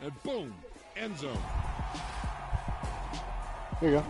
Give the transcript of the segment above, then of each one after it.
And boom, end zone. There you go.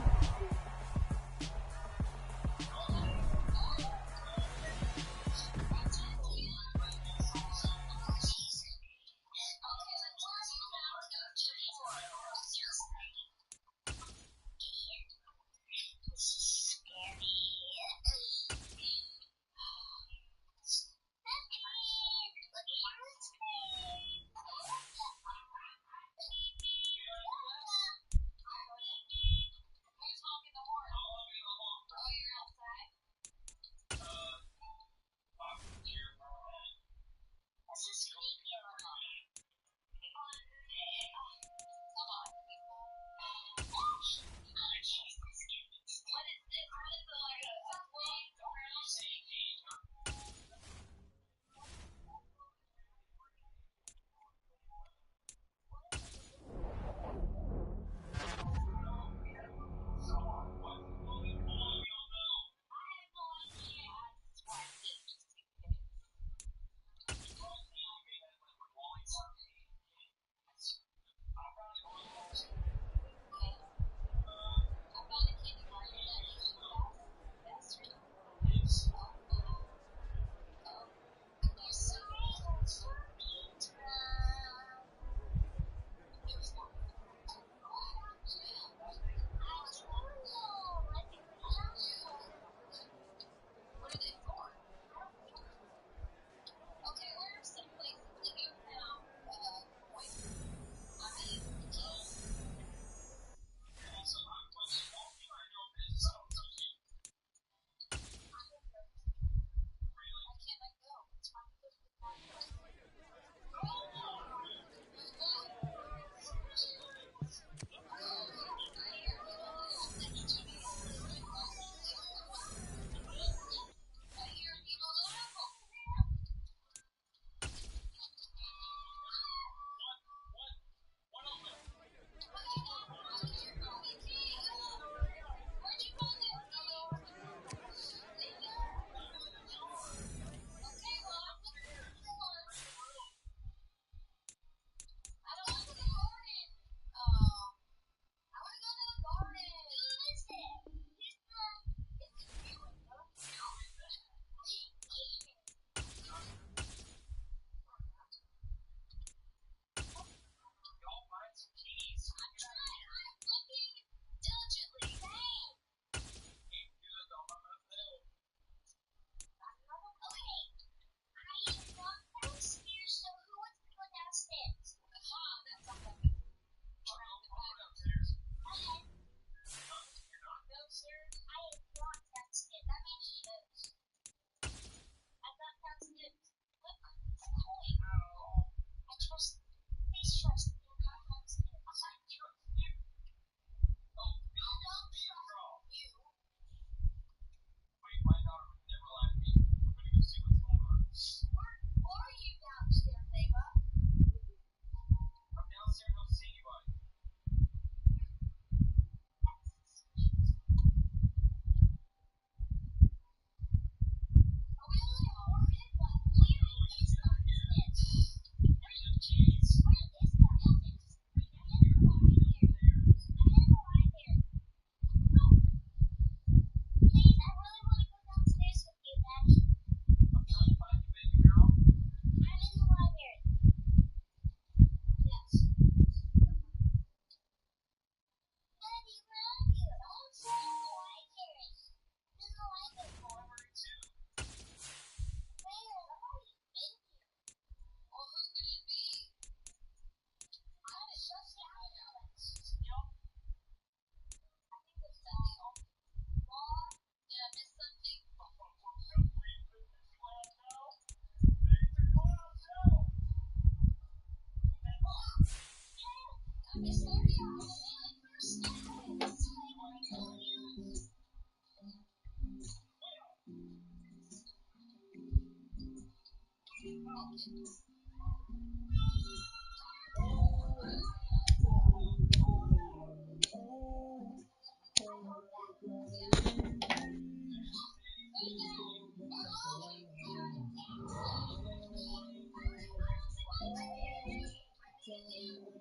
From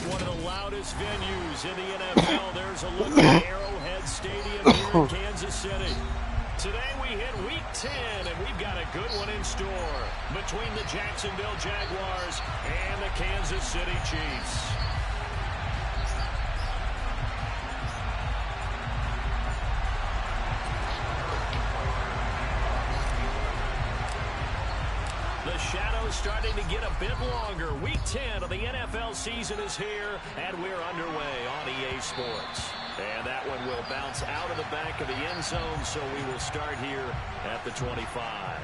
one of the loudest venues in the NFL, there's a look at Arrowhead Stadium here in Kansas City. Today we hit Week 10, and we've got a good one in store between the Jacksonville Jaguars and the Kansas City Chiefs. The shadow's starting to get a bit longer. Week 10 of the NFL season is here, and we're underway on EA Sports. And that one will bounce out of the back of the end zone, so we will start here at the 25.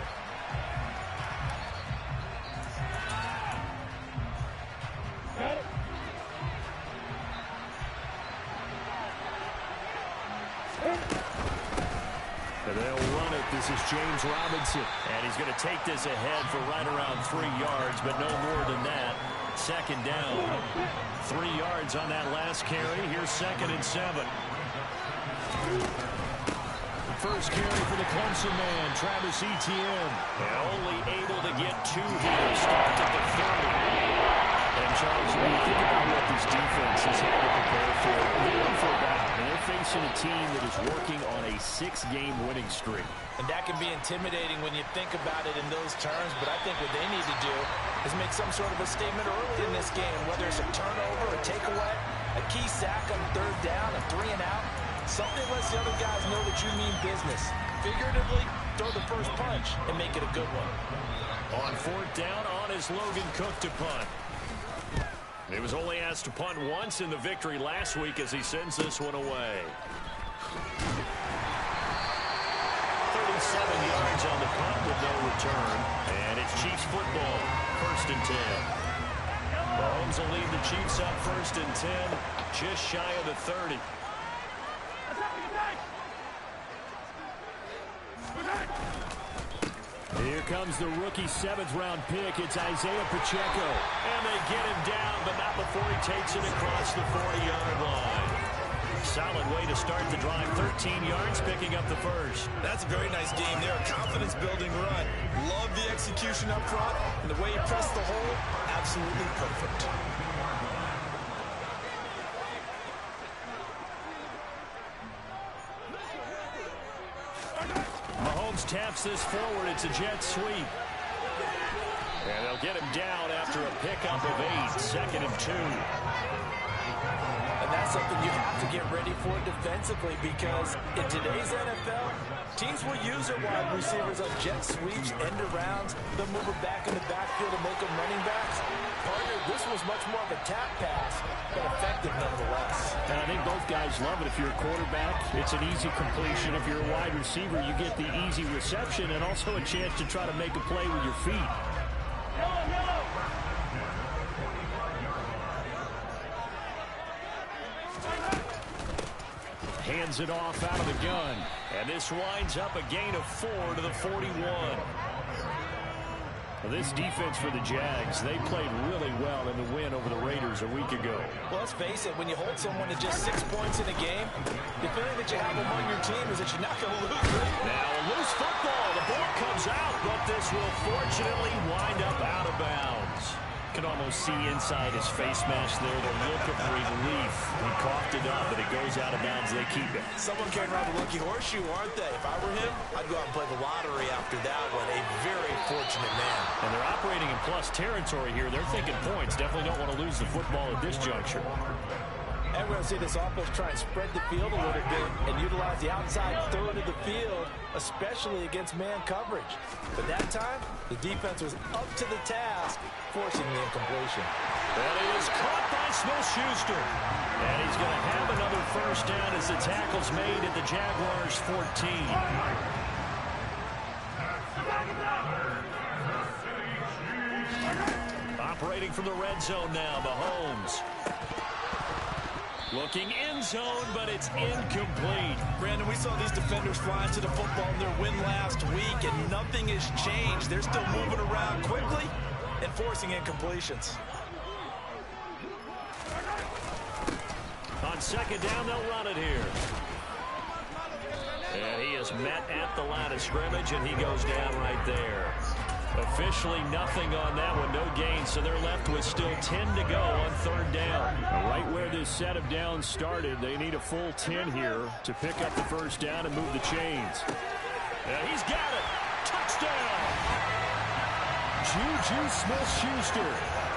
And they'll run it. This is James Robinson. And he's going to take this ahead for right around 3 yards, but no more than that. Second down. 3 yards on that last carry. Here's 2nd and 7. First carry for the Clemson man, Travis Etienne. And only able to get 2 here. Stopped at the 30. And Charles, when you think about what this defense is having to prepare for, they're in for a battle. And they're facing a team that is working on a 6-game winning streak. And that can be intimidating when you think about it in those terms, but I think what they need to do is make some sort of a statement early in this game, whether it's a turnover, a takeaway, a key sack on 3rd down, a 3 and out. Something lets the other guys know that you mean business. Figuratively, throw the first punch and make it a good one. On 4th down, on is Logan Cook to punt. He was only asked to punt once in the victory last week as he sends this one away. 37 yards on the punt with no return. And it's Chiefs football, 1st and 10. Mahomes will lead the Chiefs up 1st and 10, just shy of the 30. Here comes the rookie 7th-round pick. It's Isaiah Pacheco. And they get him down, but not before he takes it across the 40-yard line. Solid way to start the drive. 13 yards, picking up the first. That's a very nice game there. A confidence-building run. Love the execution up front. And the way he pressed the hole, absolutely perfect. Mahomes taps this forward. It's a jet sweep. And they'll get him down after a pickup of 8. 2nd and 2. And that's something you have to get ready for defensively, because in today's NFL, teams will use their wide receivers on jet sweeps, end arounds. They'll move them back in the backfield and make them running backs. Partner, this was much more of a tap pass, but effective nonetheless. And I think both guys love it. If you're a quarterback, it's an easy completion. If you're a wide receiver, you get the easy reception and also a chance to try to make a play with your feet. Hands it off out of the gun. And this winds up a gain of 4 to the 41. Well, this defense for the Jags, they played really well in the win over the Raiders a week ago. Well, let's face it, when you hold someone to just 6 points in a game, the feeling that you have among your team is that you're not going to lose. Now a loose football. The ball comes out, but this will fortunately wind up out of bounds. Can almost see inside his face mask there, the look of relief. He coughed it up, but it goes out of bounds. They keep it. Someone carrying around the rookie horseshoe, aren't they? If I were him, I'd go out and play the lottery after that one. A very fortunate man. And they're operating in plus territory here. They're thinking points. Definitely don't want to lose the football at this juncture. And we're going to see this offense try and spread the field a little bit and utilize the outside third of the field, especially against man coverage. But that time, the defense was up to the task, forcing the incompletion. And he is caught by Smith-Schuster. And he's going to have another first down as the tackle's made at the Jaguars' 14. Operating from the red zone now, Mahomes. Looking end zone, but it's incomplete. Brandon, we saw these defenders flying to the football in their win last week, and nothing has changed. They're still moving around quickly and forcing incompletions. on second down, they'll run it here. And he is met at the line of scrimmage, and he goes down right there. Officially nothing on that one, no gain, so they're left with still 10 to go on third down. Right where this set of downs started, they need a full 10 here to pick up the first down and move the chains. And he's got it. Touchdown. Juju Smith-Schuster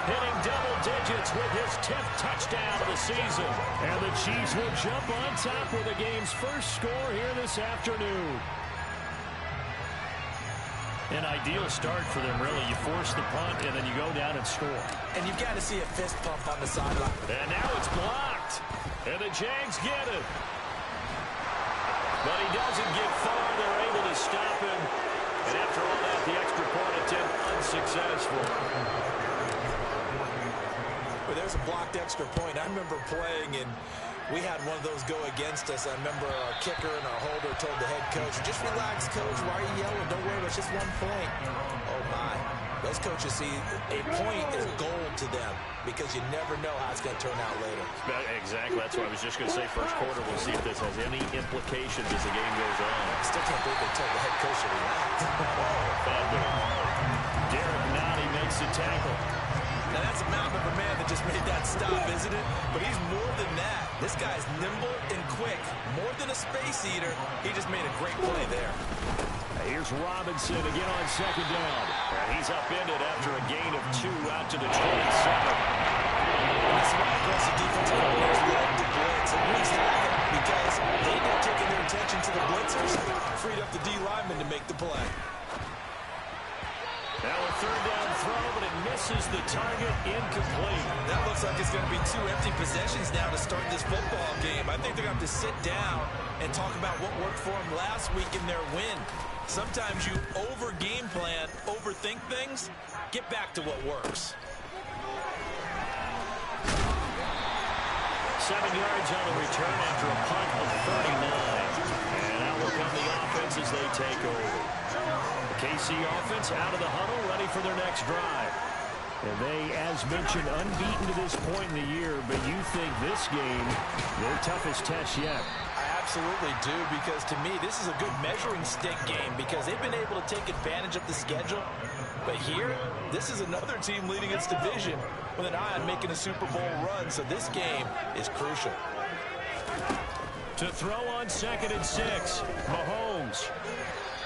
hitting double digits with his 10th touchdown of the season. And the Chiefs will jump on top with the game's first score here this afternoon. An ideal start for them, really. You force the punt, and then you go down and score. And you've got to see a fist pump on the sideline. And now it's blocked. And the Jags get it. But he doesn't get far. They're able to stop him. And after all that, the extra point attempt unsuccessful. Well, there's a blocked extra point. I remember playing, and we had one of those go against us. I remember our kicker and our holder told the head coach, just relax, coach. Why are you yelling? Don't worry, it's just 1 point. Oh, my. Those coaches see a point is gold to them because you never know how it's going to turn out later. Exactly. That's what I was just going to say. First quarter, we'll see if this has any implications as the game goes on. I still can't believe they told the head coach to relax. Bad move. Derek Nottie makes the tackle. Now, that's a mountain of a man that just made that stop, isn't it? But he's more than that. This guy's nimble and quick. More than a space eater. He just made a great play there. Here's Robinson again on second down. He's upended after a gain of 2 out to the 27. That's why aggressive defensive coordinators love to blitz. It wreaks havoc because they know taking their attention to the blitzers freed up the D lineman to make the play. Now a third down throw, but it misses the target, incomplete. That looks like it's going to be 2 empty possessions now to start this football game. I think they're going to have to sit down and talk about what worked for them last week in their win. Sometimes you over-game plan, overthink things. Get back to what works. 7 yards on the return after a punt of 39. And out will come the offense as they take over. The KC offense out of the huddle, ready for their next drive. And they, as mentioned, unbeaten to this point in the year, but you think this game, their toughest test yet. I absolutely do, because to me, this is a good measuring stick game because they've been able to take advantage of the schedule. But here, this is another team leading its division with an eye on making a Super Bowl run, so this game is crucial. To throw on 2nd and 6, Mahomes.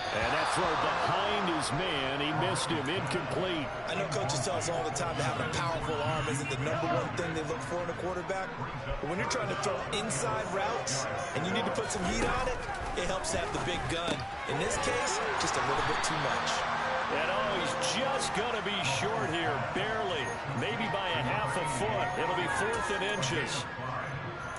And that throw behind his man, he missed him, incomplete. I know coaches tell us all the time that having a powerful arm isn't the #1 thing they look for in a quarterback. But when you're trying to throw inside routes and you need to put some heat on it, it helps have the big gun. In this case, just a little bit too much. And he's just going to be short here, barely. Maybe by a half a foot. It'll be 4th and inches.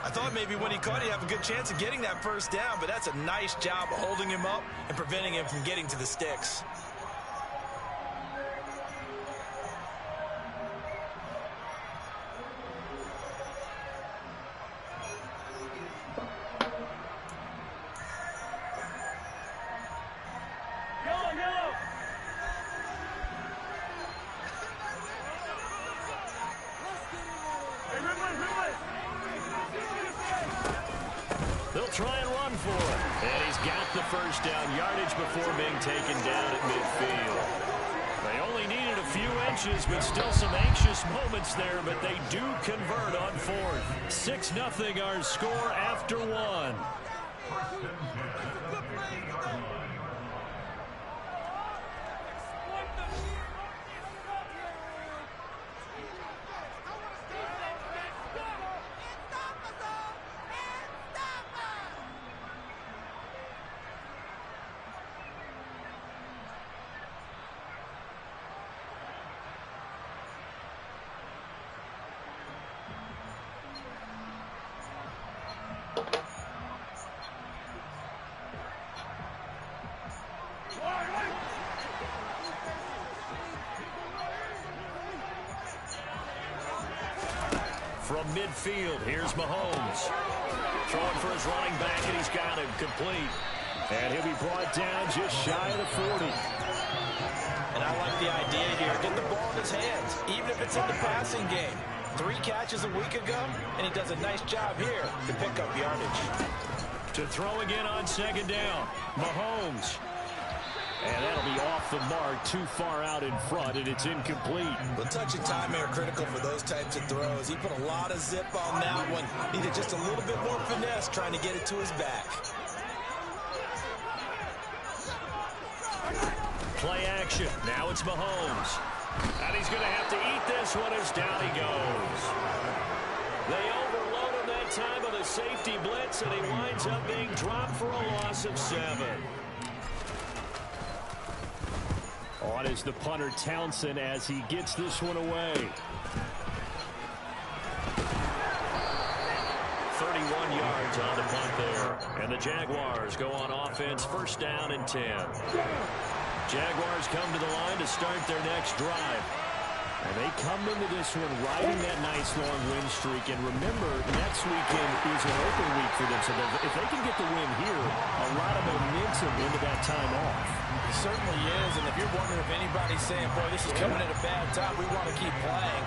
I thought maybe when he caught, he'd have a good chance of getting that first down, but that's a nice job of holding him up and preventing him from getting to the sticks. They'll try and run for it. And he's got the first down yardage before being taken down at midfield. They only needed a few inches, but still some anxious moments there, but they do convert on 4th. 6-0 our score after 1. From midfield, here's Mahomes. Throwing for his running back, and he's got him complete. And he'll be brought down just shy of the 40. And I like the idea here. Get the ball in his hands, even if it's in the passing game. 3 catches a week ago, and he does a nice job here to pick up yardage. To throw again on second down, Mahomes. And that'll be off the mark, too far out in front, and it's incomplete. The touch and timing are critical for those types of throws. He put a lot of zip on that one. Needed just a little bit more finesse trying to get it to his back. Play action. Now it's Mahomes. And he's going to have to eat this one as down he goes. They overload him that time on the safety blitz, and he winds up being dropped for a loss of 7. On is the punter Townsend as he gets this one away. 31 yards on the punt there. And the Jaguars go on offense, first down and 10. Jaguars come to the line to start their next drive. And they come into this one riding that nice long win streak. And remember, next weekend is an open week for them. So if they can get the win here, a lot of momentum into that time off. It certainly is. And if you're wondering if anybody's saying, boy, this is coming at a bad time, we want to keep playing,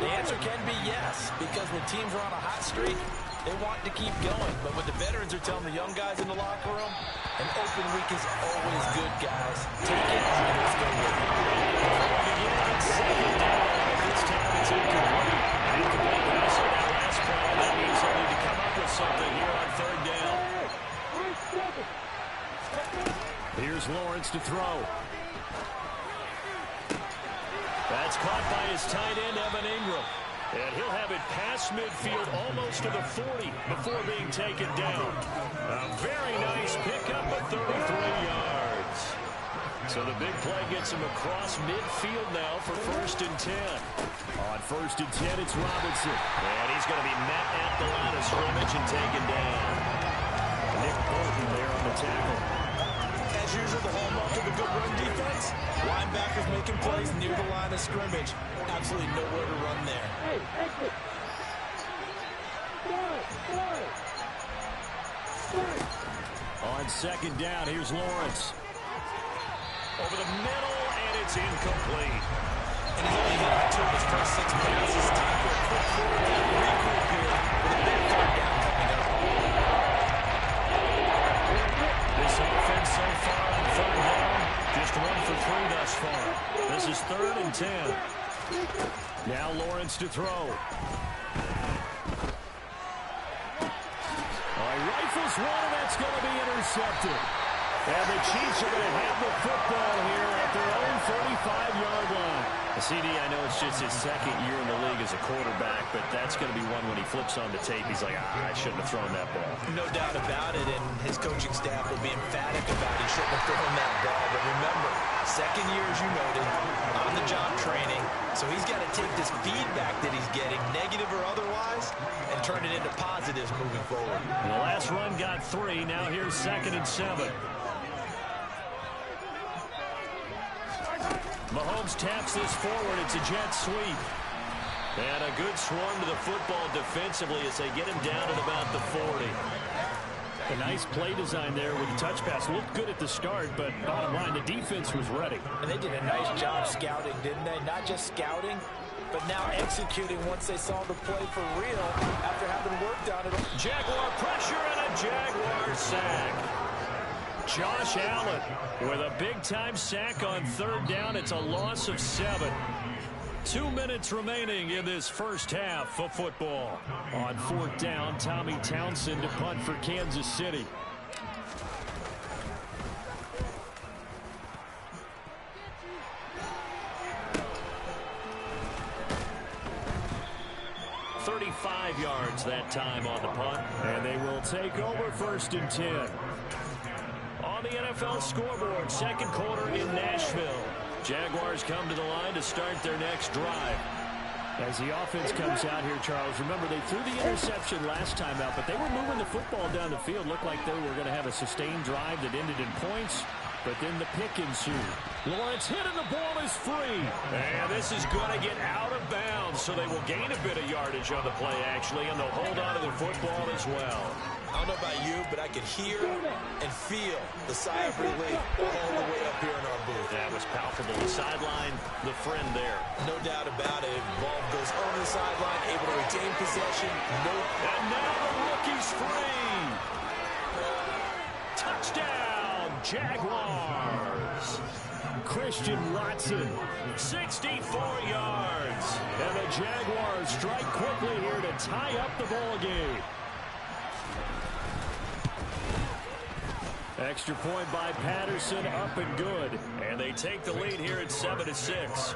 the answer can be yes. Because when teams are on a hot streak, they want to keep going. But what the veterans are telling the young guys in the locker room, an open week is always good, guys. Take it and let's go with it. Second down. This time it's incomplete. Incomplete pass on that last play. That means they'll need to come up with something here on third down. Here's Lawrence to throw. That's caught by his tight end, Evan Ingram. And he'll have it past midfield almost to the 40 before being taken down. A very nice pickup of 33 yards. So the big play gets him across midfield now for first and 10. On first and 10, it's Robinson. And he's going to be met at the line of scrimmage and taken down. Nick Bolton there on the tackle. As usual, the hallmark of a good run defense, linebackers making plays near the line of scrimmage. Absolutely nowhere to run there. On second down, here's Lawrence. Over the middle, and it's incomplete. And he's only hit on 2 of his first 6 passes. Time for a quick quarterback regroup here with a big third down coming up. This offense so far on third down, just 1 for 3 thus far. This is third and 10. Now Lawrence to throw. Rifles one, and that's going to be intercepted. And the Chiefs are going to have the football here at their own 45-yard line. CD, I know it's just his second year in the league as a quarterback, but that's going to be one when he flips on the tape. He's like, I shouldn't have thrown that ball. No doubt about it, and his coaching staff will be emphatic about he shouldn't have thrown that ball. But remember, second year, as you noted, on-the-job training, so he's got to take this feedback that he's getting, negative or otherwise, and turn it into positives moving forward. And the last run got 3. Now here's second and 7. Mahomes taps this forward. It's a jet sweep. And a good swarm to the football defensively as they get him down at about the 40. A nice play design there with the touch pass. Looked good at the start, but bottom line, the defense was ready. And they did a nice job scouting, didn't they? Not just scouting, but now executing once they saw the play for real after having worked on it. Jaguar pressure and a Jaguar sack. Josh Allen with a big-time sack on third down. It's a loss of 7. 2 minutes remaining in this first half of football. On fourth down, Tommy Townsend to punt for Kansas City. "35 yards that time on the punt, and they will take over first and 10. On the NFL scoreboard, second quarter in Nashville. Jaguars come to the line to start their next drive. As the offense comes out here, Charles, remember they threw the interception last time out, but they were moving the football down the field. Looked like they were going to have a sustained drive that ended in points, but then the pick ensued. Lawrence hit and the ball is free. And this is going to get out of bounds, so they will gain a bit of yardage on the play, actually, and they'll hold on to the football as well. I don't know about you, but I could hear and feel the sigh of relief all the way up here in our booth. That was palpable. The sideline, the friend there. No doubt about it. Ball goes over the sideline, able to retain possession. And now the rookie's free. Touchdown, Jaguars. Christian Watson, 64 yards. And the Jaguars strike quickly here to tie up the ball game. Extra point by Patterson, up and good. And they take the lead here at 7-6.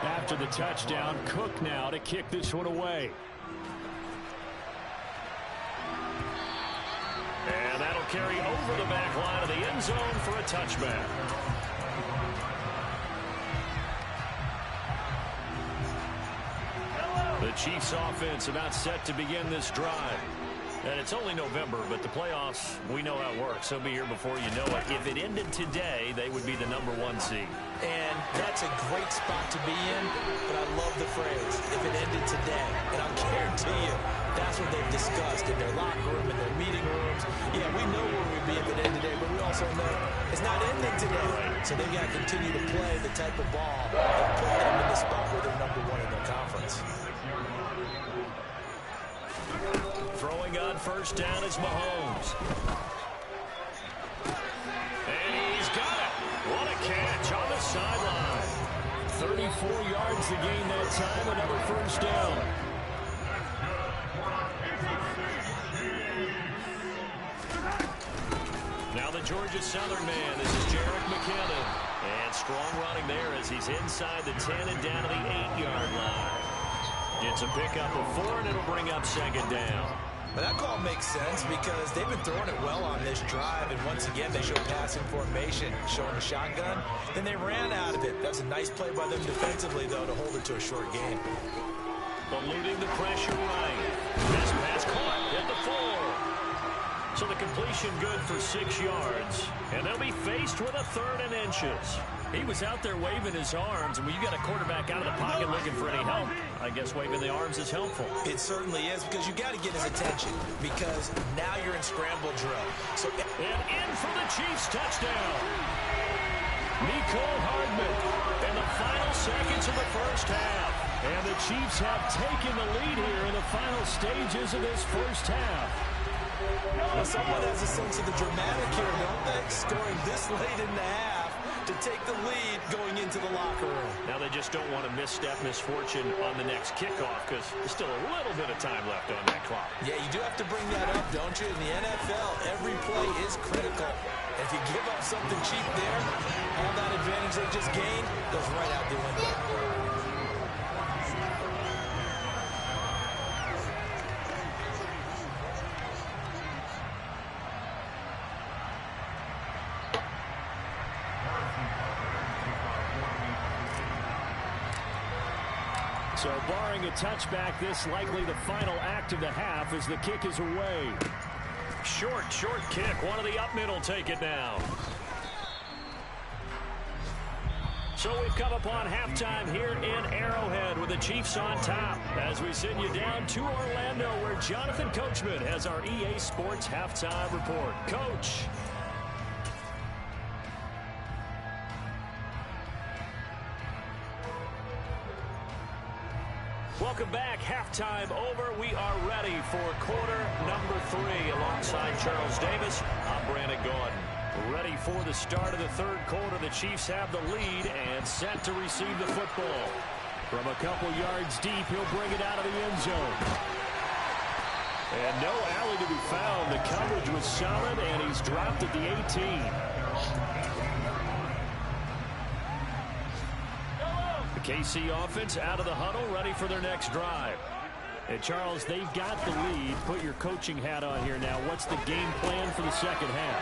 After the touchdown, Cook now to kick this one away. And that'll carry over the back line of the end zone for a touchback. The Chiefs offense about set to begin this drive. And it's only November, but the playoffs, we know how it works. They'll be here before you know it. If it ended today, they would be the #1 seed. And that's a great spot to be in, but I love the phrase, if it ended today. And I'll guarantee you, that's what they've discussed in their locker room, in their meeting rooms. Yeah, we know where we'd be if it ended today, but we also know it's not ending today. So they've got to continue to play the type of ball that put them in the spot where they're #1 in their conference. Throwing on first down is Mahomes. And he's got it. What a catch on the sideline. 34 yards to gain that time. Another first down. Now the Georgia Southern man. This is Jerick McKinnon. And strong running there as he's inside the 10 and down to the 8-yard line. It's a pickup of 4, and it'll bring up second down. But that call makes sense because they've been throwing it well on this drive, and once again they show passing formation, showing a shotgun. Then they ran out of it. That's a nice play by them defensively, though, to hold it to a short game. Eluding the pressure right. This pass caught at the 4. So the completion good for 6 yards, and they'll be faced with a 3rd and inches. He was out there waving his arms, and when you got a quarterback out of the pocket looking for any help, I guess waving the arms is helpful. It certainly is, because you got to get his attention, because now you're in scramble drill. So and in for the Chiefs touchdown. Nicole Hardman in the final seconds of the first half. And the Chiefs have taken the lead here in the final stages of this first half. Well, someone has a sense of the dramatic here, don't they? Scoring this late in the half to take the lead going into the locker room. Now they just don't want to misstep misfortune on the next kickoff because there's still a little bit of time left on that clock. Yeah, you do have to bring that up, don't you? In the NFL, every play is critical. If you give up something cheap there, all that advantage they just gained goes right out the window. So barring a touchback, this likely the final act of the half as the kick is away. Short kick. One of the up middle take it now. So we've come upon halftime here in Arrowhead with the Chiefs on top as we send you down to Orlando where Jonathan Coachman has our EA Sports halftime report. Coach. Welcome back. Halftime over. We are ready for quarter number 3 alongside Charles Davis. I'm Brandon Gordon. Ready for the start of the third quarter. The Chiefs have the lead and set to receive the football. From a couple yards deep, he'll bring it out of the end zone. And no alley to be found. The coverage was solid, and he's dropped at the 18. KC offense out of the huddle, ready for their next drive. And Charles, they've got the lead. Put your coaching hat on here now. What's the game plan for the second half?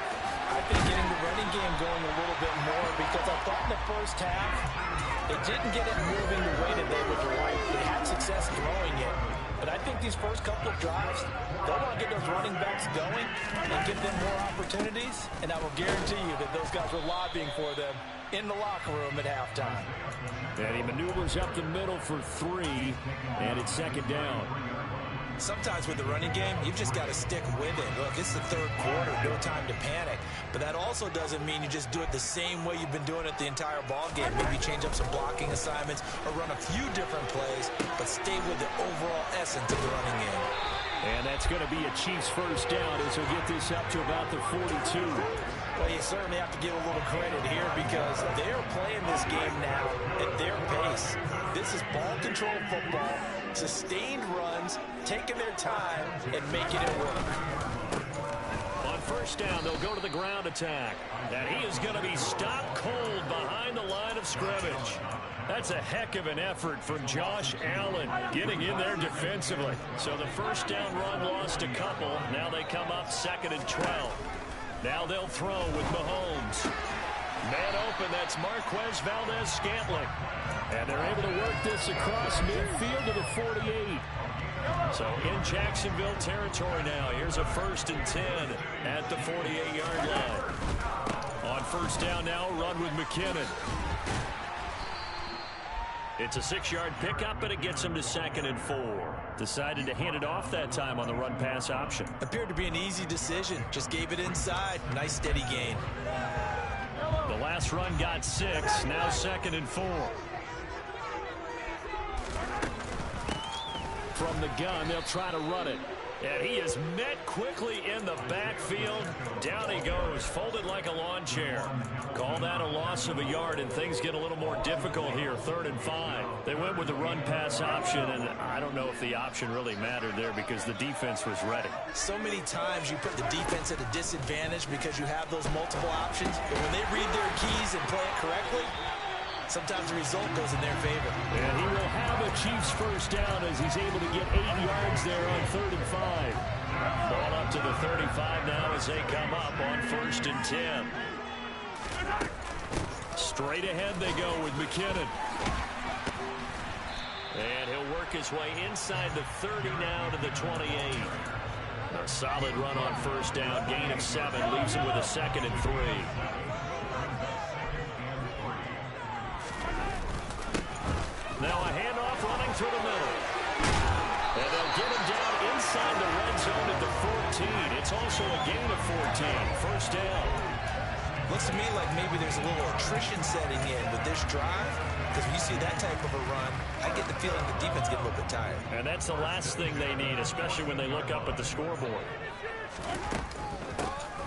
I think getting the running game going a little bit more because I thought in the first half they didn't get it moving the way that they would like. They had success throwing it. But I think these first couple of drives, they'll want to get those running backs going and give them more opportunities. And I will guarantee you that those guys were lobbying for them in the locker room at halftime. And he maneuvers up the middle for 3, and it's second down. Sometimes with the running game, you've just got to stick with it. Look, it's the third quarter, no time to panic. But that also doesn't mean you just do it the same way you've been doing it the entire ball game. Maybe change up some blocking assignments or run a few different plays, but stay with the overall essence of the running game. And that's going to be a Chiefs first down as he'll get this up to about the 42. Well, you certainly have to give a little credit here because they're playing this game now at their pace. This is ball control football, sustained runs, taking their time and making it work. On first down, they'll go to the ground attack. And he is going to be stopped cold behind the line of scrimmage. That's a heck of an effort from Josh Allen getting in there defensively. So the first down run lost a couple. Now they come up 2nd and 12. Now they'll throw with Mahomes. Man open, that's Marquez Valdez-Scantling. And they're able to work this across midfield to the 48. So in Jacksonville territory now. Here's a 1st and 10 at the 48-yard line. On first down now, run with McKinnon. It's a 6-yard pickup, but it gets him to 2nd and 4. Decided to hand it off that time on the run-pass option. Appeared to be an easy decision. Just gave it inside. Nice steady gain. The last run got 6. Now 2nd and 4. From the gun, they'll try to run it. And he is met quickly in the backfield. Down he goes, folded like a lawn chair. Call that a loss of a yard, and things get a little more difficult here. 3rd and 5. They went with the run-pass option, and I don't know if the option really mattered there because the defense was ready. So many times you put the defense at a disadvantage because you have those multiple options. But when they read their keys and play it correctly, sometimes the result goes in their favor. And he will have a Chiefs first down as he's able to get 8 yards there on 3rd and 5. Ball up to the 35 now as they come up on 1st and 10. Straight ahead they go with McKinnon. And he'll work his way inside the 30 now to the 28. A solid run on first down, gain of 7, leaves him with a 2nd and 3. Now a handoff running through the middle. And they'll get him down inside the red zone at the 14. It's also a gain of 14. First down. Looks to me like maybe there's a little attrition setting in with this drive. Because when you see that type of a run, I get the feeling the defense gets a little bit tired. And that's the last thing they need, especially when they look up at the scoreboard.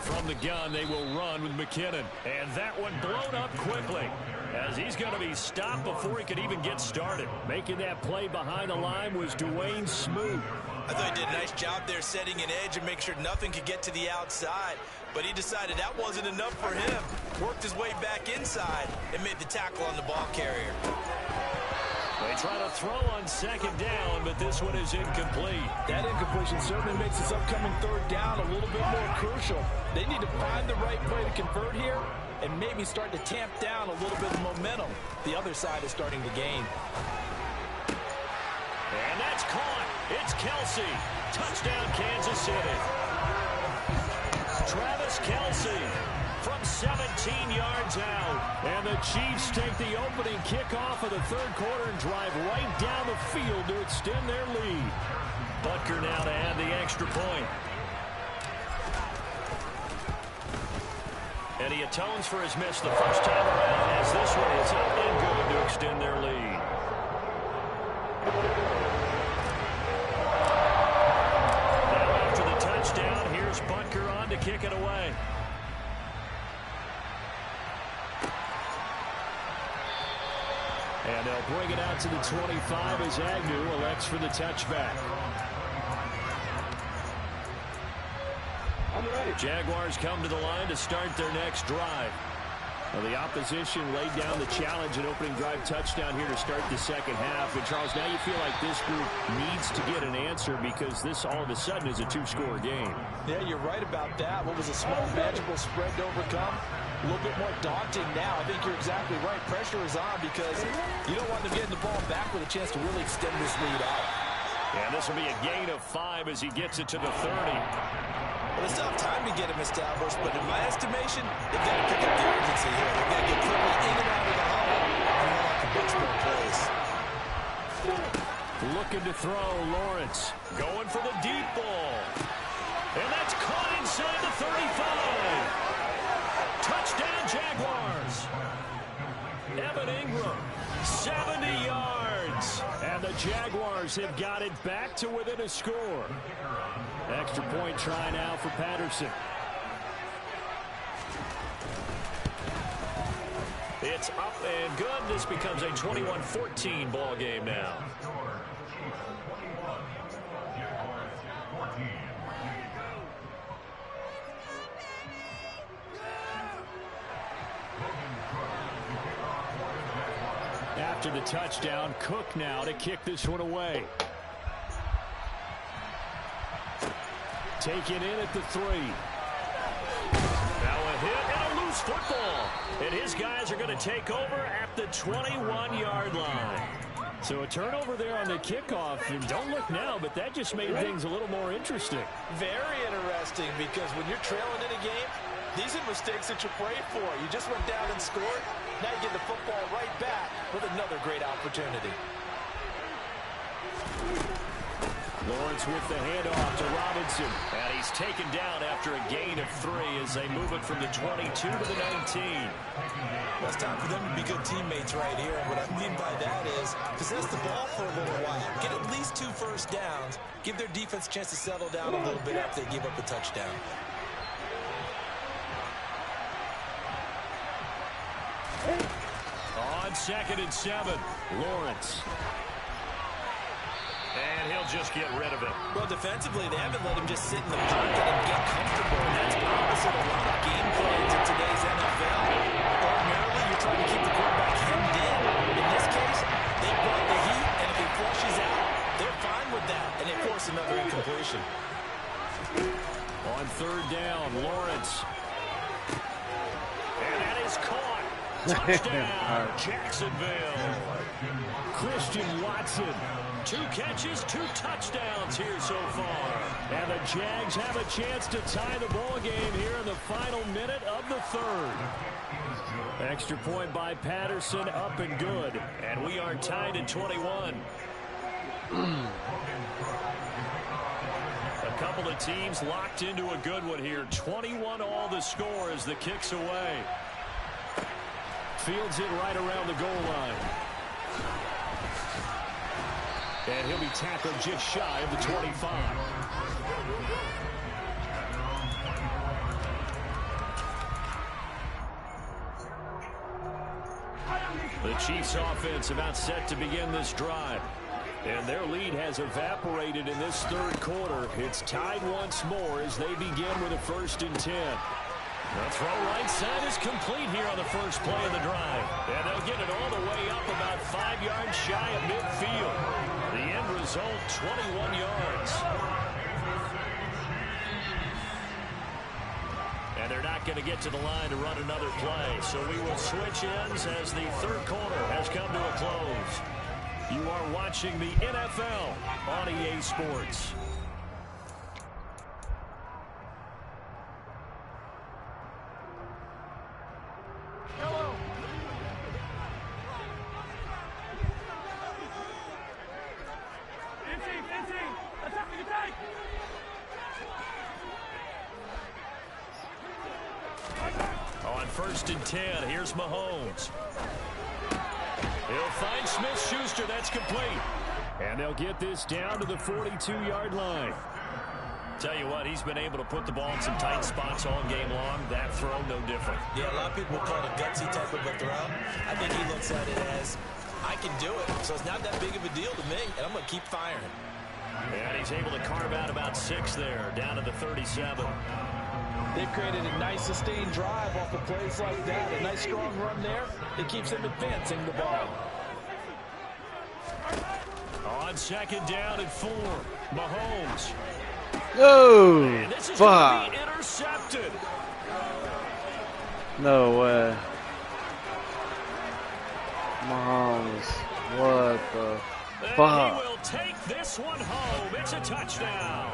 From the gun, they will run with McKinnon. And that one blown up quickly as he's going to be stopped before he could even get started. Making that play behind the line was Dwayne Smoot. I thought he did a nice job there setting an edge and make sure nothing could get to the outside. But he decided that wasn't enough for him. Worked his way back inside and made the tackle on the ball carrier. They try to throw on 2nd down, but this one is incomplete. That incompletion certainly makes this upcoming 3rd down a little bit more crucial. They need to find the right play to convert here and maybe start to tamp down a little bit of momentum. The other side is starting to gain. And that's caught. It's Kelsey. Touchdown, Kansas City. Travis Kelsey from 17 yards out. And the Chiefs take the opening kickoff of the 3rd quarter and drive right down the field to extend their lead. Butker now to add the extra point. And he atones for his miss the first time around as this one is up and good to extend their lead. Now after the touchdown, here's Butker on to kick it away. And they'll bring it out to the 25 as Agnew elects for the touchback. Jaguars come to the line to start their next drive. Well, the opposition laid down the challenge and opening drive touchdown here to start the second half. And, Charles, now you feel like this group needs to get an answer because this all of a sudden is a 2-score game. Yeah, you're right about that. What was a small, manageable spread to overcome? A little bit more daunting now. I think you're exactly right. Pressure is on because you don't want them getting the ball back with a chance to really extend this lead out. And this will be a gain of 5 as he gets it to the 30. Well, it's tough time to get him established, but in my estimation, they've got to pick up the urgency here. They've got to get quickly in and out of the huddle and unlock a bunch more plays. Looking to throw, Lawrence. Going for the deep ball. And that's caught inside the 35. Touchdown, Jaguars. Evan Ingram, 70 yards. And the Jaguars have got it back to within a score. Extra point try now for Patterson. It's up and good. This becomes a 21-14 ball game now. After the touchdown, Cook now to kick this one away. Taken in at the 3. Now a hit and a loose football. And his guys are going to take over at the 21-yard line. So a turnover there on the kickoff. And don't look now, but that just made things a little more interesting. Very interesting, because when you're trailing in a game, these are mistakes that you pray for. You just went down and scored. Now you get the football right back with another great opportunity. Lawrence with the handoff to Robinson. And he's taken down after a gain of 3 as they move it from the 22 to the 19. Well, it's time for them to be good teammates right here. And what I mean by that is possess the ball for a little while. Get at least 2 first downs. Give their defense a chance to settle down a little bit after they give up a touchdown. On 2nd and 7, Lawrence. And he'll just get rid of it. Well, defensively, they haven't let him just sit in the pocket and get comfortable. And that's opposite a lot of game plans in today's NFL. Ordinarily, you're trying to keep the quarterback hemmed in. In this case, they brought the heat, and if he flushes out, they're fine with that. And they force another incompletion. On 3rd down, Lawrence. And that is caught. Touchdown, Jacksonville. Christian Watson. 2 catches, 2 touchdowns here so far. And the Jags have a chance to tie the ball game here in the final minute of the 3rd. Extra point by Patterson, up and good. And we are tied at 21. A couple of teams locked into a good one here. 21-all the score as the kick's away. Fields it right around the goal line. And he'll be tackled just shy of the 25. The Chiefs offense about set to begin this drive. And their lead has evaporated in this 3rd quarter. It's tied once more as they begin with a 1st and 10. The throw right side is complete here on the first play of the drive. And they'll get it all the way up about 5 yards shy of midfield. The end result, 21 yards. And they're not going to get to the line to run another play. So we will switch ends as the 3rd quarter has come to a close. You are watching the NFL on EA Sports. On 1st and 10, here's Mahomes. He'll find Smith-Schuster. That's complete. And they'll get this down to the 42-yard line. Tell you what, he's been able to put the ball in some tight spots all game long. That throw, no different. Yeah, a lot of people call it a gutsy type of a throw. I think he looks at it as, I can do it. So it's not that big of a deal to me, and I'm going to keep firing. And he's able to carve out about 6 there, down to the 37. They've created a nice sustained drive off of plays like that. A nice strong run there. It keeps them advancing the ball. On 2nd down and 4, Mahomes. No! And this is Fuck! going to be intercepted. No way. Mahomes. What the And fuck? he will take this one home. It's a touchdown.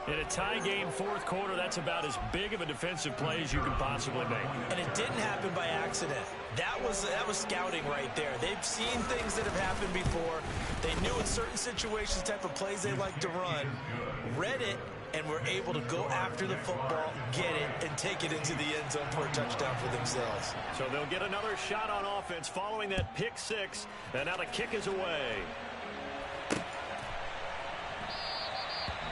In a tie game fourth quarter, that's about as big of a defensive play as you can possibly make. And it didn't happen by accident. That was scouting right there. They've seen things that have happened before. They knew in certain situations type of plays they like to run, read it, and were able to go after the football, get it, and take it into the end zone for a touchdown for themselves. So they'll get another shot on offense following that pick six, and now the kick is away.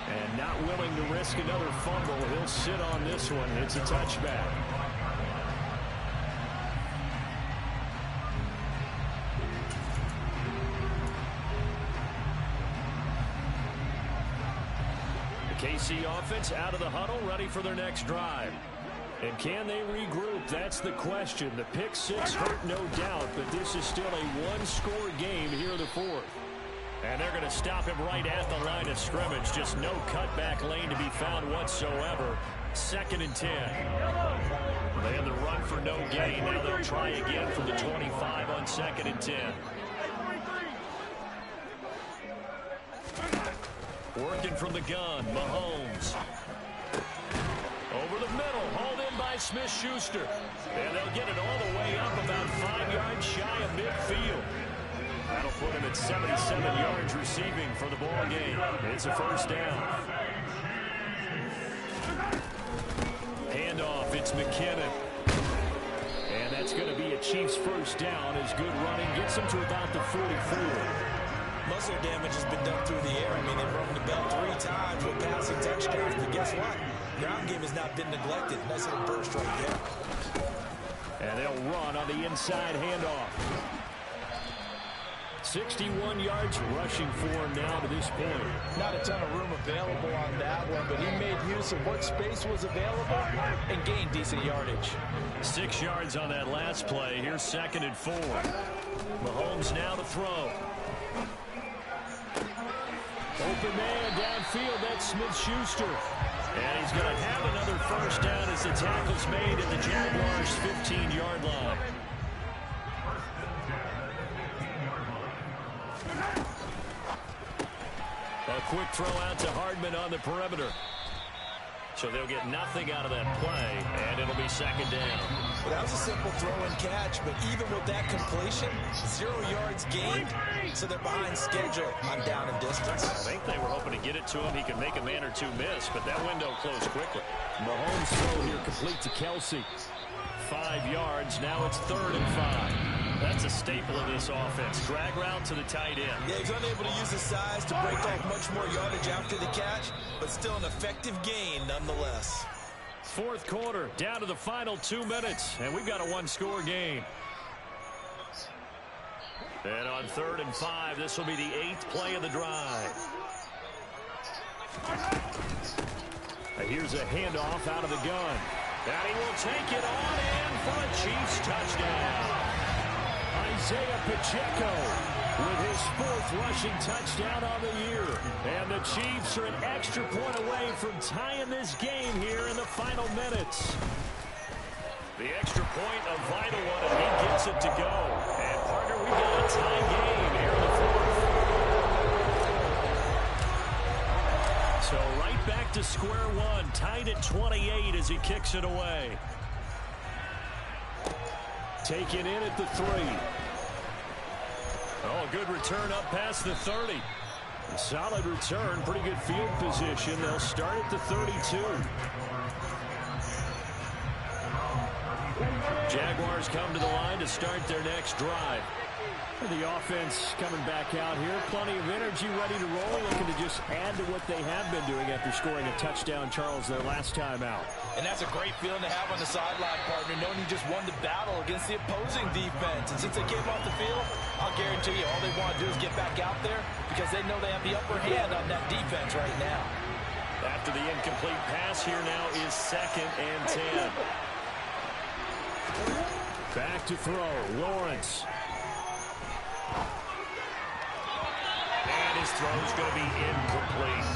And not willing to risk another fumble, he'll sit on this one. It's a touchback. The KC offense out of the huddle, ready for their next drive. And can they regroup? That's the question. The pick six hurt, no doubt, but this is still a one-score game here in the fourth. And they're going to stop him right at the line of scrimmage. Just no cutback lane to be found whatsoever. 2nd and 10. They had the run for no gain. Now they'll try again from the 25 on 2nd and 10. Working from the gun, Mahomes. Over the middle, hauled in by Smith-Schuster. And they'll get it all the way up about 5 yards shy of midfield. That'll put him at 77 yards receiving for the ball game. It's a first down. Handoff, it's McKinnon. And that's going to be a Chiefs first down as good running gets them to about the 44. Most of their damage has been done through the air. I mean, they've rung the bell 3 times with passing touchdowns. But guess what? Ground game has not been neglected. Nice little burst right there. And they'll run on the inside handoff. 61 yards rushing for him now to this point. Not a ton of room available on that one, but he made use of what space was available and gained decent yardage. 6 yards on that last play. Here's 2nd and 4. Mahomes now to throw. Open man downfield, that's Smith-Schuster. And he's going to have another first down as the tackle's made at the Jaguars' 15-yard line. A quick throw out to Hardman on the perimeter. So they'll get nothing out of that play, and it'll be 2nd down. Well, that was a simple throw and catch, but even with that completion, 0 yards gained, so they're behind schedule on down and distance. I think they were hoping to get it to him. He could make a man or two miss, but that window closed quickly. Mahomes' throw here complete to Kelsey. 5 yards, now it's 3rd and 5. That's a staple of this offense. Drag route to the tight end. Yeah, he's unable to use his size to break off much more yardage after the catch, but still an effective gain nonetheless. Fourth quarter, down to the final 2 minutes, and we've got a one-score game. And on 3rd and 5, this will be the 8th play of the drive. Here's a handoff out of the gun. And he will take it on in for a Chiefs touchdown. Isaiah Pacheco with his 4th rushing touchdown on the year. And the Chiefs are an extra point away from tying this game here in the final minutes. The extra point, a vital one, and he gets it to go. And, partner, we've got a tie game here in the 4th. So right back to square one, tied at 28 as he kicks it away. Taken in at the 3. Oh, good return up past the 30. A solid return, pretty good field position. They'll start at the 32. Jaguars come to the line to start their next drive. The offense coming back out here. Plenty of energy, ready to roll. Looking to just add to what they have been doing after scoring a touchdown, Charles, their last time out. And that's a great feeling to have on the sideline, partner, knowing you just won the battle against the opposing defense. And since they came off the field, I'll guarantee you all they want to do is get back out there because they know they have the upper hand on that defense right now. After the incomplete pass, here now is 2nd and 10. Back to throw, Lawrence. And his throw is going to be incomplete.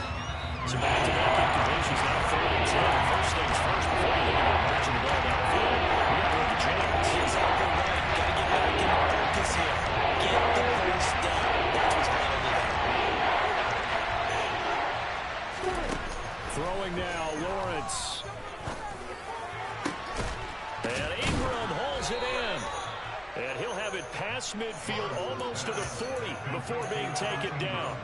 So back-to-back incompletions, now 3rd and 10. First things first, before you look at marching the ball downfield, you got to look at James. Exactly right. Got to get back in focus here. Get the first down. midfield almost to the 40 before being taken down.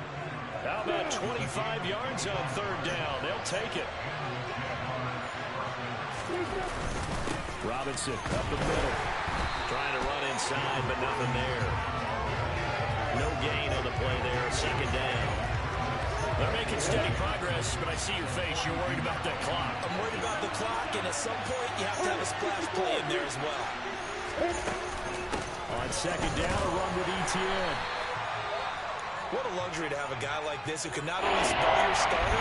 How about 25 yards on third down? They'll take it. Robinson up the middle. Trying to run inside, but nothing there. No gain on the play there. Second down. They're making steady progress, but I see your face. You're worried about that clock. I'm worried about the clock, and at some point, you have to have a splash play in there as well. On second down, a run with Etienne. What a luxury to have a guy like this who can not only spell your starter,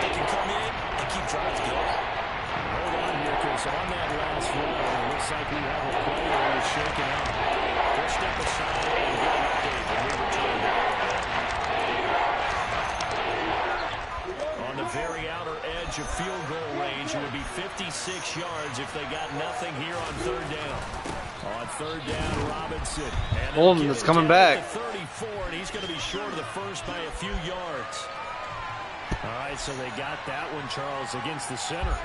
but can come in and keep drives going. Hold on here, because on that last run, it looks like we have a play that is shaken out. We'll step aside and get an update when we return. On the very outer edge of field goal range, it would be 56 yards if they got nothing here on third down. On third down, Robinson. Holden is coming back. 34, and he's going to be short of the first by a few yards. All right, so they got that one, Charles, against the center.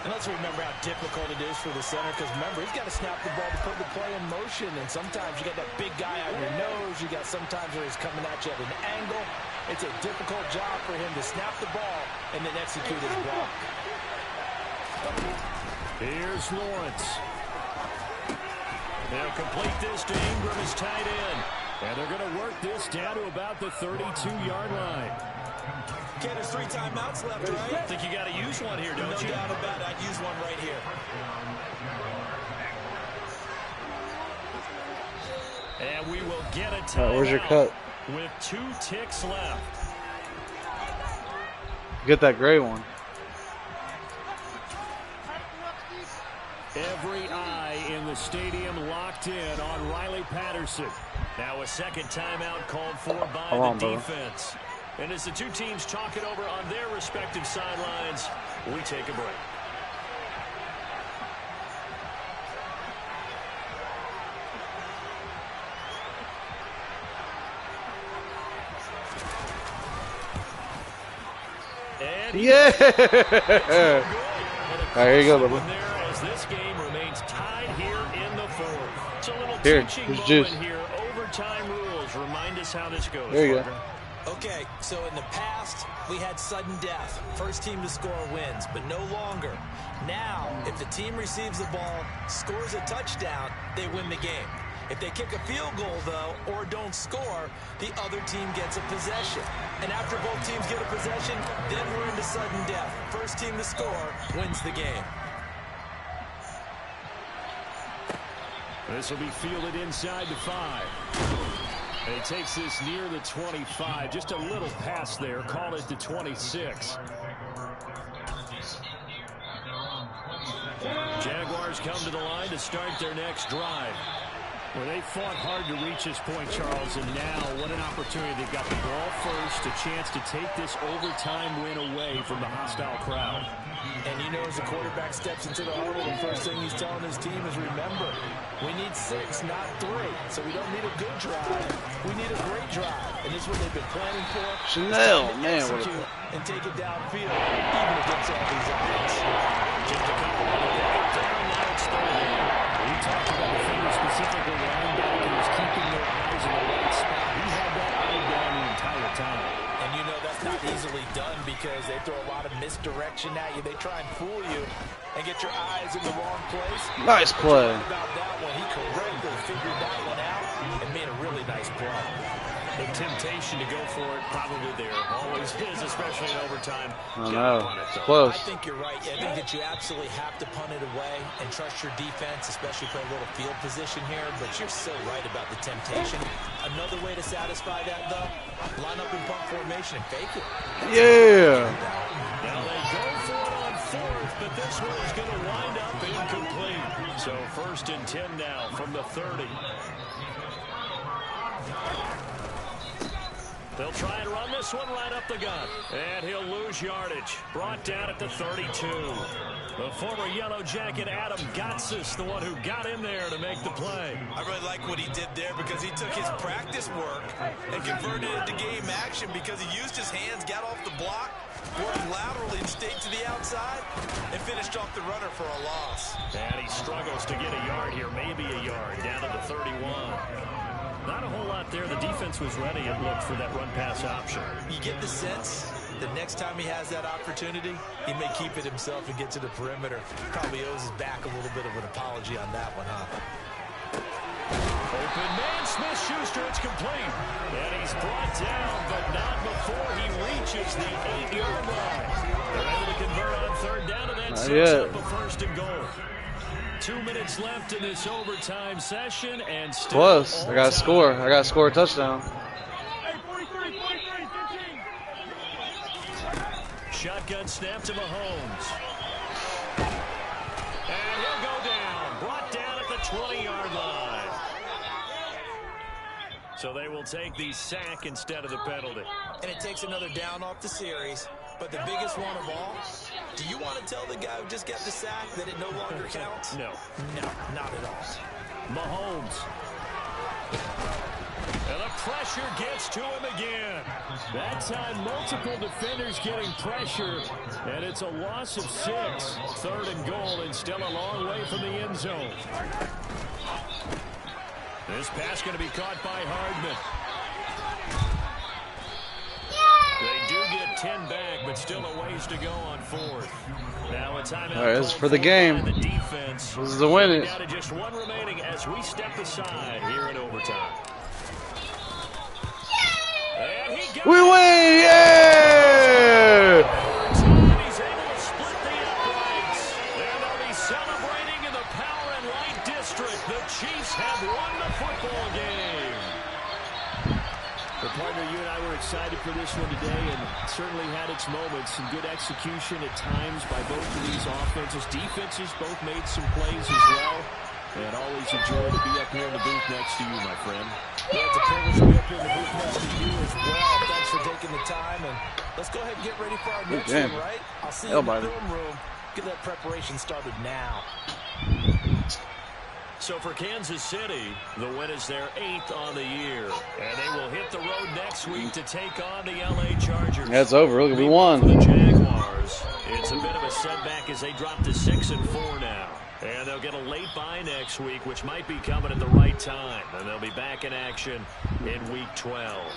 And let's remember how difficult it is for the center, because remember, he's got to snap the ball to put the play in motion, and sometimes you got that big guy on your nose. You got sometimes where he's coming at you at an angle. It's a difficult job for him to snap the ball and then execute his block. Here's Lawrence. They'll complete this to Ingram as tight end. And they're going to work this down to about the 32-yard line. Okay, there's 3 timeouts left, right? I think you got to use one here, don't you? No doubt about it. I'd use one right here. And we will get a timeout. Where's your cut? With 2 ticks left. Get that gray one. Every eye in the stadium locked in on Riley Patterson. Now a second timeout called for by the defense. And as the two teams talk it over on their respective sidelines, we take a break. And yeah! All right, here you go, Bubba. As this game remains tied here in the fourth. It's a little teaching here's moment juice. here. Overtime rules. Remind us how this goes. There you go. Okay, so in the past, we had sudden death. First team to score wins, but no longer. Now, if the team receives the ball, scores a touchdown, they win the game. If they kick a field goal, though, or don't score, the other team gets a possession. And after both teams get a possession, then we're into sudden death. First team to score wins the game. This will be fielded inside the 5. And he takes this near the 25. Just a little pass there. Call it the 26. Jaguars come to the line to start their next drive. Well, they fought hard to reach this point, Charles, and now what an opportunity. They've got the ball first, a chance to take this overtime win away from the hostile crowd. And you know, as the quarterback steps into the huddle, the first thing he's telling his team is, remember, we need 6, not 3. So we don't need a good drive. We need a great drive. And this is what they've been planning for. Chanel, man. Execute and take it downfield, even against all these odds. Just a couple of minutes down, now it's third down. We talked about the finger specifically. The linebacker was keeping their eyes in the right spot. He had that eye down the entire time. And you know that's not easily done because they throw a lot of misdirection at you. They try and fool you and get your eyes in the wrong place. Nice play. About that one, he correctly figured that one out and made a really nice play. The temptation to go for it probably there. Always is, especially in overtime. I know. It's close. I think you're right. I think that you absolutely have to punt it away and trust your defense, especially play a little field position here. But you're so right about the temptation. Another way to satisfy that, though, line up in punt formation and fake it. Yeah. Now they go for it on 4th, but this one is going to wind up incomplete. So 1st and 10 now from the 30. They'll try and run this one right up the gut. And he'll lose yardage. Brought down at the 32. The former Yellow Jacket, Adam Gotsis, the one who got in there to make the play. I really like what he did there because he took his practice work and converted it to game action because he used his hands, got off the block, worked laterally and stayed to the outside, and finished off the runner for a loss. And he struggles to get a yard here, maybe a yard, down to the 31. Not a whole lot there. The defense was ready, it looked, for that run-pass option. You get the sense the next time he has that opportunity, he may keep it himself and get to the perimeter. Probably owes his back a little bit of an apology on that one, huh? Open man, Smith-Schuster, it's complete. And he's brought down, but not before he reaches the 8-yard line. They're able to convert on third down, and that sets up a first and goal. 2 minutes left in this overtime session, and still close. I got to score. I got to score a touchdown. Shotgun snap to Mahomes. And he'll go down. Brought down at the 20-yard line. So they will take the sack instead of the penalty. And it takes another down off the series. But the biggest one of all, do you want to tell the guy who just got the sack that it no longer counts? No. No, not at all. Mahomes. And the pressure gets to him again. That time, multiple defenders getting pressure, and it's a loss of 6. Third and goal, and still a long way from the end zone. This pass going to be caught by Hardman. They do get 10 back, but still a ways to go on fourth. Now a timeout. All right, this is for the game. The defense. This is the win. Down to just one remaining as we step aside here in overtime. And he got We win! Yeah! He's able to split the uprights. And they'll be celebrating in the Power and Light District. The Chiefs have won the football game. But partner, you and I were excited for this one today, and certainly had its moments. Some good execution at times by both of these offenses. Defenses both made some plays as well. And always a joy to be up here in the booth next to you, my friend. Yeah, it's a privilege to be up here in the booth next to you as well. Thanks for taking the time, and let's go ahead and get ready for our next one, right? I'll see you in the film room. Get that preparation started now. So for Kansas City, the win is their 8th on the year. And they will hit the road next week to take on the L.A. Chargers. That's over. Look, we won. For the Jaguars, it's a bit of a setback as they drop to 6-4 now. And they'll get a late bye next week, which might be coming at the right time. And they'll be back in action in Week 12.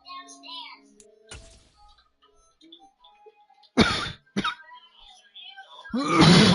Downstairs.